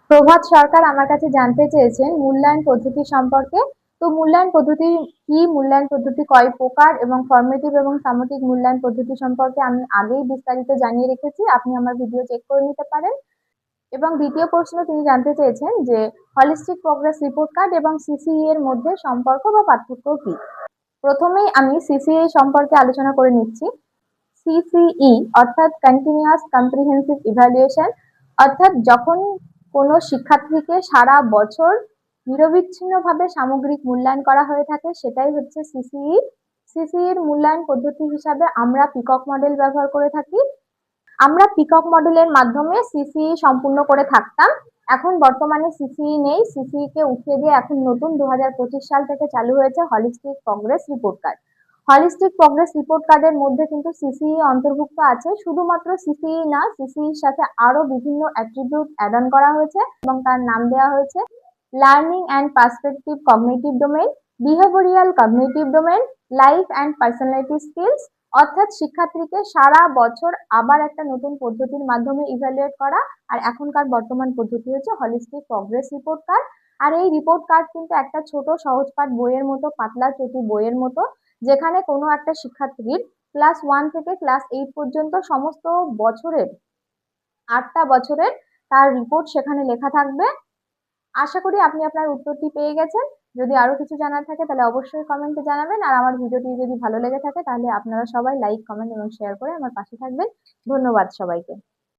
প্রভাত সরকার আমার কাছে জানতে চেয়েছেন মূল্যায়ন পদ্ধতি সম্পর্কে। তো মূল্যায়ন পদ্ধতি কি, মূল্যায়ন পদ্ধতি কয় প্রকার এবং ফর্মেটিভ এবং সামেটিক মূল্যায়ন পদ্ধতি সম্পর্কে আমি আগেই বিস্তারিত জানিয়ে রেখেছি, আপনি আমার ভিডিও চেক করে নিতে পারেন। এবং দ্বিতীয় প্রশ্ন তিনি জানতে চেয়েছেন যে হলিস্টিক প্রোগ্রেস রিপোর্ট কার্ড এবং সিসিই এর মধ্যে সম্পর্ক বা পার্থক্য কি। প্রথমেই আমি সিসিই সম্পর্কে আলোচনা করে নিচ্ছি। সিসিই অর্থাৎ কন্টিনিউয়াস কম্প্রিহেন্সিভ ইভ্যালুয়েশন, অর্থাৎ যখন কোনো শিক্ষার্থীকে সারা বছর নিরবিচ্ছিন্নভাবে সামগ্রিক মূল্যায়ন করা হয়ে থাকে সেটাই হচ্ছে সিসিই। সিসিই এর মূল্যায়ন পদ্ধতি হিসাবে আমরা পিকক মডেল ব্যবহার করে থাকি। আমরা পিকক মডেলের মাধ্যমে সিসিই সম্পূর্ণ করে থাকতাম। এখন বর্তমানে সিসিই নেই, সিসিই কে উঠিয়ে দিয়ে এখন নতুন 2025 সাল থেকে চালু হয়েছে holistic progress report card. Holistic progress report কার্ডের মধ্যে কিন্তু সিসিই অন্তর্ভুক্ত আছে। শুধুমাত্র সিসিই না, সিসিইর সাথে আরো বিভিন্ন অ্যাট্রিবিউট অ্যাড অন করা হয়েছে এবং তার নাম দেওয়া হয়েছে learning and perspective cognitive domain, behavioural cognitive domain, life and personality skills. অর্থাৎ শিক্ষার্থীকে সারা বছর আবার একটা নতুন পদ্ধতির মাধ্যমে ইভ্যালুয়েট করা। আর এখনকার বর্তমান পদ্ধতি হচ্ছে হলিস্টিক প্রোগ্রেস রিপোর্ট কার্ড। আর এই রিপোর্ট কার্ড কিন্তু একটা ছোট সহজ পাঠ বইয়ের মতো, পাতলা চটি বইয়ের মতো, যেখানে কোনো একটা শিক্ষার্থীর ক্লাস 1 থেকে ক্লাস 8 পর্যন্ত সমস্ত বছরের 8টা বছরের তার রিপোর্ট সেখানে লেখা থাকবে। আশা করি আপনি আপনার উত্তরটি পেয়ে গেছেন। যদি আরো কিছু জানার থাকে তাহলে অবশ্যই কমেন্টে জানাবেন। আর আমার ভিডিওটি যদি ভালো লেগে থাকে তাহলে আপনারা সবাই লাইক, কমেন্ট এবং শেয়ার করে আমার পাশে থাকবেন। ধন্যবাদ সবাইকে।